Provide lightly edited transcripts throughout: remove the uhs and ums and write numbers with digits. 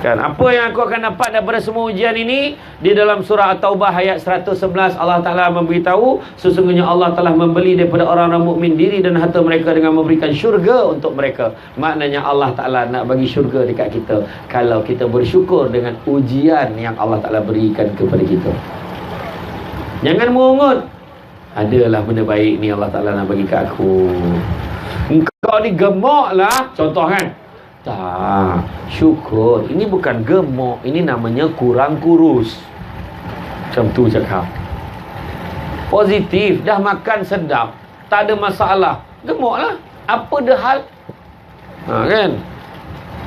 Kan, apa yang aku akan dapat daripada semua ujian ini? Di dalam surah At-Taubah ayat 111 Allah Ta'ala memberitahu, sesungguhnya Allah telah membeli daripada orang-orang mukmin diri dan harta mereka dengan memberikan syurga untuk mereka. Maknanya Allah Ta'ala nak bagi syurga dekat kita kalau kita bersyukur dengan ujian yang Allah Ta'ala berikan kepada kita. Jangan mengungut, adalah benda baik ni Allah Ta'ala nak bagi kat aku. Engkau ni gemuk lah, contoh kan. Tak, syukur. Ini bukan gemuk, ini namanya kurang kurus. Macam tu cakap. Positif, dah makan sedap, tak ada masalah. Gemuk lah, apa dah hal? Kan?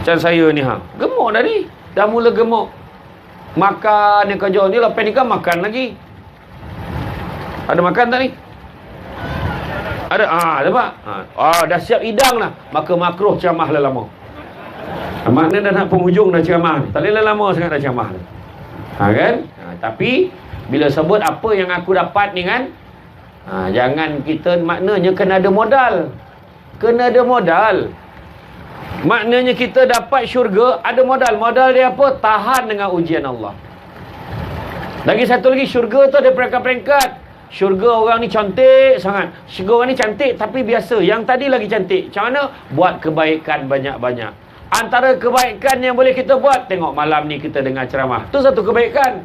Macam saya ni gemuk tadi, dah mula gemuk. Makan yang kerja ni, lepas ni kan makan lagi. Ada makan tak ni? Ada, dapat. Dah siap hidang lah, maka makruh ceramah lah lama. Maknanya dah nak penghujung dah ceramah. Tak boleh lama sangat dah ceramah. Kan? Tapi bila sebut apa yang aku dapat ni kan, jangan kita, maknanya kena ada modal. Kena ada modal. Maknanya kita dapat syurga, ada modal. Modal dia apa? Tahan dengan ujian Allah. Lagi satu lagi, syurga tu ada peringkat-peringkat. Syurga orang ni cantik sangat. Syurga orang ni cantik tapi biasa. Yang tadi lagi cantik. Macam mana? Buat kebaikan banyak-banyak. Antara kebaikan yang boleh kita buat, tengok malam ni kita dengar ceramah, tu satu kebaikan.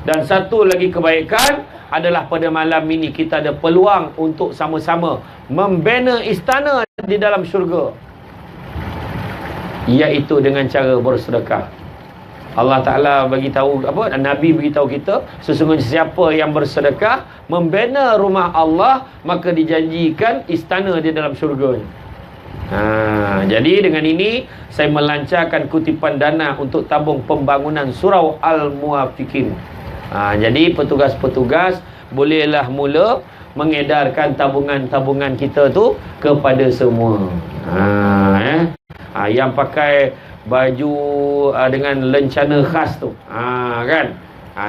Dan satu lagi kebaikan adalah pada malam ini kita ada peluang untuk sama-sama membina istana di dalam syurga, iaitu dengan cara bersedekah. Allah Ta'ala bagi tahu apa? Nabi bagi tahu kita, sesungguhnya siapa yang bersedekah membina rumah Allah, maka dijanjikan istana di dalam syurga. Jadi dengan ini saya melancarkan kutipan dana untuk tabung pembangunan surau Al-Muwafiqin. Jadi petugas-petugas bolehlah mula mengedarkan tabungan-tabungan kita tu kepada semua. Yang pakai baju dengan lencana khas tu, kan?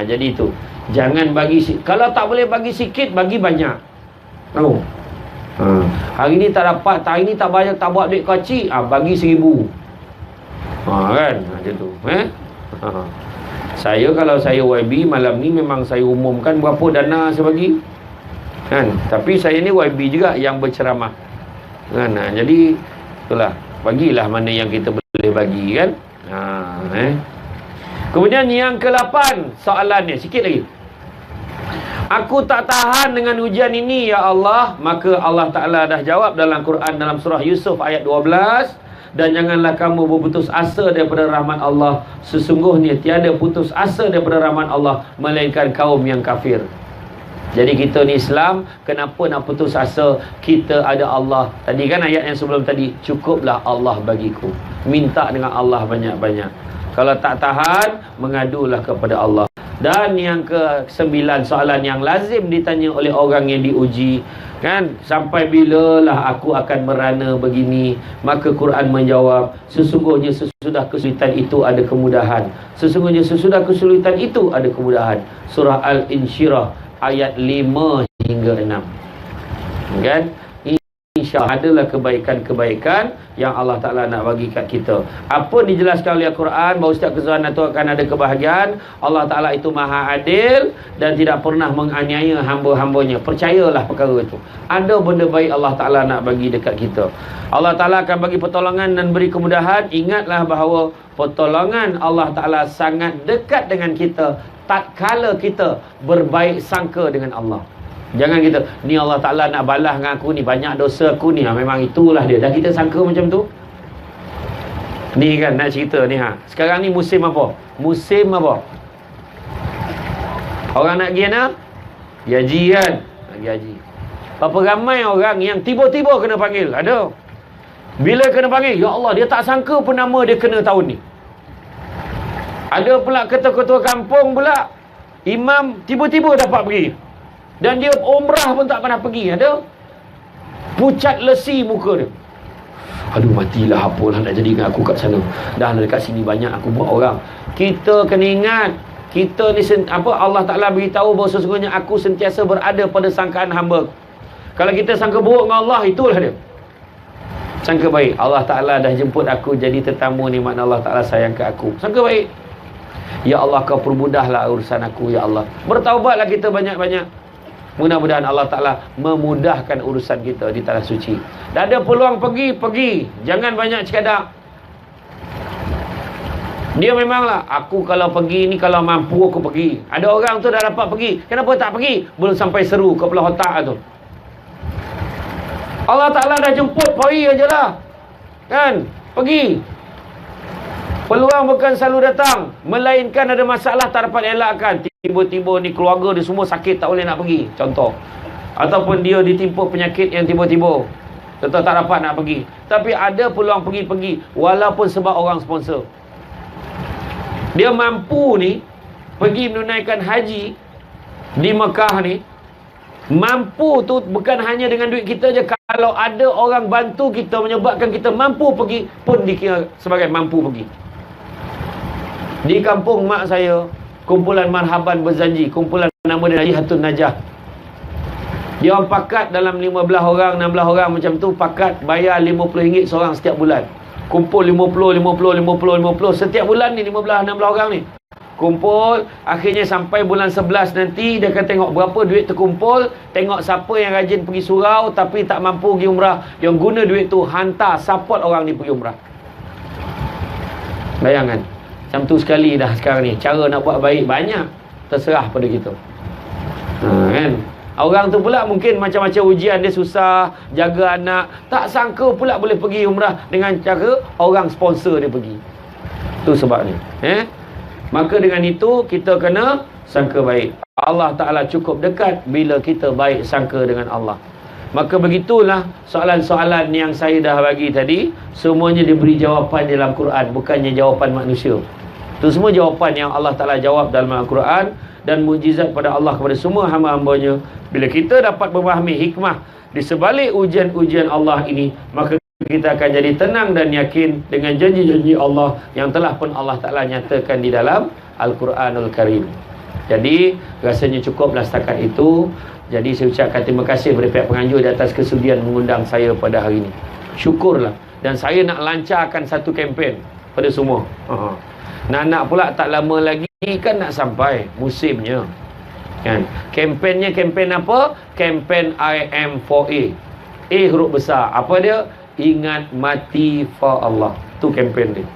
Jadi tu, jangan bagi, kalau tak boleh bagi sikit, bagi banyak. Tahu? Hari ni tak dapat, hari ni tak banyak, tak buat duit kecil, bagi 1,000. Kan? Macam tu. Saya, kalau saya YB malam ni memang saya umumkan berapa dana saya bagi. Kan? Tapi saya ni YB juga yang berceramah. Kan? Jadi itulah, bagilah mana yang kita boleh bagi, kan? Kemudian yang ke-8 soalannya, sikit lagi. Aku tak tahan dengan ujian ini, ya Allah. Maka Allah Ta'ala dah jawab dalam Quran, dalam surah Yusuf ayat 12. Dan janganlah kamu berputus asa daripada rahmat Allah. Sesungguhnya tiada putus asa daripada rahmat Allah melainkan kaum yang kafir. Jadi kita ni Islam, kenapa nak putus asa? Kita ada Allah. Tadi kan ayat yang sebelum tadi, cukuplah Allah bagiku. Minta dengan Allah banyak-banyak. Kalau tak tahan, mengadulah kepada Allah. Dan yang ke-9 soalan yang lazim ditanya oleh orang yang diuji, kan? Sampai bilalah aku akan merana begini? Maka Quran menjawab, sesungguhnya sesudah kesulitan itu ada kemudahan. Sesungguhnya sesudah kesulitan itu ada kemudahan. Surah Al-Insyirah ayat 5 hingga 6. Kan? InsyaAllah adalah kebaikan-kebaikan yang Allah Ta'ala nak bagi kat kita. Apa dijelaskan oleh Al-Quran, bahawa setiap kezuliman itu akan ada kebahagiaan. Allah Ta'ala itu maha adil dan tidak pernah menganiaya hamba-hambanya. Percayalah perkara itu. Ada benda baik Allah Ta'ala nak bagi dekat kita. Allah Ta'ala akan bagi pertolongan dan beri kemudahan. Ingatlah bahawa pertolongan Allah Ta'ala sangat dekat dengan kita tatkala kita berbaik sangka dengan Allah. Jangan kita, ni Allah Ta'ala nak balas dengan aku ni, banyak dosa aku ni. Memang itulah dia. Dah kita sangka macam tu. Ni kan nak cerita ni. Sekarang ni musim apa? Musim apa? Orang nak pergi mana? Haji kan? Nak pergi haji. Berapa ramai orang yang tiba-tiba kena panggil? Ada. Bila kena panggil, ya Allah, dia tak sangka pun nama dia kena tahun ni. Ada pula ketua-ketua kampung pula, imam tiba-tiba dapat pergi. Dan dia umrah pun tak pernah pergi. Ada. Pucat lesi muka dia. Aduh, matilah, apalah nak jadi dengan aku kat sana. Dah lah dekat sini banyak aku buat orang. Kita kena ingat, kita ni Allah Ta'ala beritahu bahawa sesungguhnya aku sentiasa berada pada sangkaan hamba. Kalau kita sangka buruk dengan Allah, itulah dia. Sangka baik, Allah Ta'ala dah jemput aku jadi tetamu ni, makna Allah Ta'ala sayang ke aku. Sangka baik, ya Allah kau perbudahlah urusan aku, ya Allah. Bertaubatlah kita banyak-banyak. Mudah-mudahan Allah Ta'ala memudahkan urusan kita di tanah suci. Dah ada peluang pergi. Jangan banyak cekadak. Dia memanglah, aku kalau pergi ni, kalau mampu aku pergi. Ada orang tu dah dapat pergi, kenapa tak pergi? Belum sampai seru kepala otak tu. Allah Ta'ala dah jemput, pergi aja lah. Kan? Pergi. Peluang bukan selalu datang. Melainkan ada masalah tak dapat elakkan. Tiba-tiba ni keluarga dia semua sakit, tak boleh nak pergi. Contoh. Ataupun dia ditimpa penyakit yang tiba-tiba, tetap tak dapat nak pergi. Tapi ada peluang pergi. Walaupun sebab orang sponsor. Dia mampu ni pergi menunaikan haji di Mekah ni. Mampu tu bukan hanya dengan duit kita je. Kalau ada orang bantu kita menyebabkan kita mampu pergi, pun dikira sebagai mampu pergi. Di kampung mak saya, kumpulan marhaban berjanji, kumpulan nama dia Jihatun Najah. Dia orang pakat dalam 15 orang, 16 orang macam tu, pakat bayar RM50 seorang setiap bulan. Kumpul 50 setiap bulan ni, 15 16 orang ni. Kumpul, akhirnya sampai bulan 11 nanti dia akan tengok berapa duit terkumpul, tengok siapa yang rajin pergi surau tapi tak mampu pergi umrah, yang guna duit tu hantar support orang ni pergi umrah. Bayangan macam tu sekali dah sekarang ni. Cara nak buat baik banyak, terserah pada kita. Kan? Orang tu pula mungkin macam-macam ujian, dia susah jaga anak, tak sangka pula boleh pergi umrah dengan cara orang sponsor dia pergi. Tu sebabnya. Maka dengan itu kita kena sangka baik. Allah Ta'ala cukup dekat bila kita baik sangka dengan Allah. Maka begitulah soalan-soalan yang saya dah bagi tadi, semuanya diberi jawapan dalam Quran, bukannya jawapan manusia. Itu semua jawapan yang Allah Ta'ala jawab dalam Al-Quran, dan mukjizat pada Allah kepada semua hamba-hambanya. Bila kita dapat memahami hikmah di sebalik ujian-ujian Allah ini, maka kita akan jadi tenang dan yakin dengan janji-janji Allah yang telah pun Allah Ta'ala nyatakan di dalam Al-Quranul Karim. Jadi rasanya cukuplah setakat itu. Jadi saya ucapkan terima kasih kepada pihak penganjur di atas kesudian mengundang saya pada hari ini. Syukurlah. Dan saya nak lancarkan satu kempen pada semua. Nak pula tak lama lagi kan nak sampai musimnya. Kan? Kempennya kempen apa? Kempen IM4A. A huruf besar. Apa dia? Ingat mati for Allah. Tu kempen dia.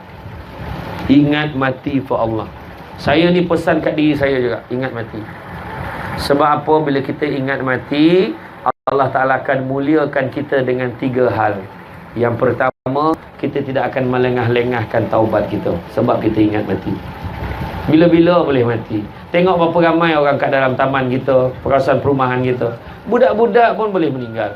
Ingat mati for Allah. Saya ni pesan kat diri saya juga, ingat mati. Sebab apa? Bila kita ingat mati, Allah Ta'ala akan muliakan kita dengan 3 hal. Yang pertama, kita tidak akan melengah-lengahkan taubat kita, sebab kita ingat mati. Bila-bila boleh mati. Tengok berapa ramai orang kat dalam taman kita, kawasan perumahan kita, budak-budak pun boleh meninggal.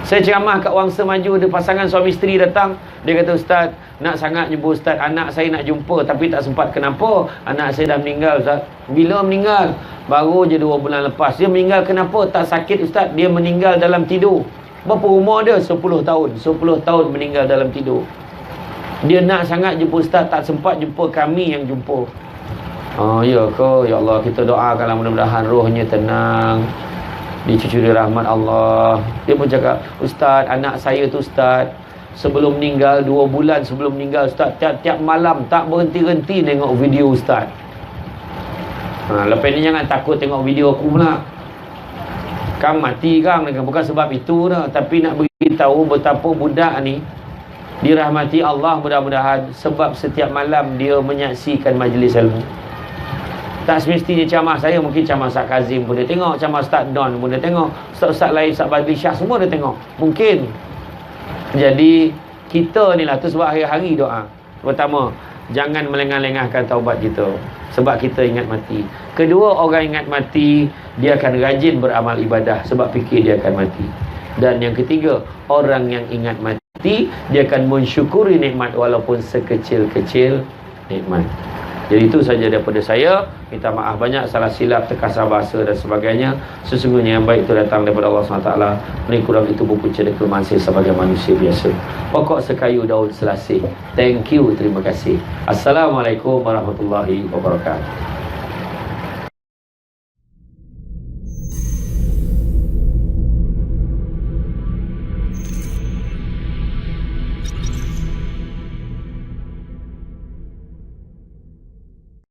Saya ceramah kat Wangsa Maju, ada pasangan suami isteri datang. Dia kata, Ustaz, nak sangat jumpa Ustaz, anak saya nak jumpa tapi tak sempat. Kenapa? Anak saya dah meninggal, Ustaz. Bila meninggal? Baru je 2 bulan lepas. Dia meninggal kenapa? Tak sakit, Ustaz. Dia meninggal dalam tidur. Berapa umur dia? 10 tahun. 10 tahun meninggal dalam tidur. Dia nak sangat jumpa Ustaz, tak sempat jumpa, kami yang jumpa. Ya ke? Ya Allah, kita doakanlah mudah-mudahan rohnya tenang, dicucuri rahmat Allah. Dia pun cakap, Ustaz, anak saya tu Ustaz, sebelum meninggal, 2 bulan sebelum meninggal Ustaz, tiap-tiap malam tak berhenti-henti tengok video Ustaz. Lepas ni jangan takut tengok video aku pula. Kang mati Kang, bukan sebab itu dah, tapi nak beritahu betapa budak ni dirahmati Allah mudah-mudahan, sebab setiap malam dia menyaksikan majlis ilmu. Tak semestinya ceramah saya, mungkin ceramah Ustaz Kazim pun dia tengok, ceramah Ustaz Don pun dia tengok, Ustaz-Ustaz lain, Ustaz Badli Syah semua dia tengok. Mungkin. Jadi kita ni lah, tu sebab hari-hari doa. Pertama, jangan melengah-lengahkan taubat kita, sebab kita ingat mati. Kedua, orang ingat mati, dia akan rajin beramal ibadah sebab fikir dia akan mati. Dan yang ketiga, orang yang ingat mati, dia akan mensyukuri nikmat walaupun sekecil-kecil nikmat. Jadi itu saja daripada saya. Minta maaf banyak salah silap, terkasar bahasa dan sebagainya. Sesungguhnya yang baik itu datang daripada Allah SWT. Lebih kurang itu berpunca dari kelemahan saya sebagai manusia biasa. Pokok sekayu daun selasih. Thank you, terima kasih. Assalamualaikum warahmatullahi wabarakatuh.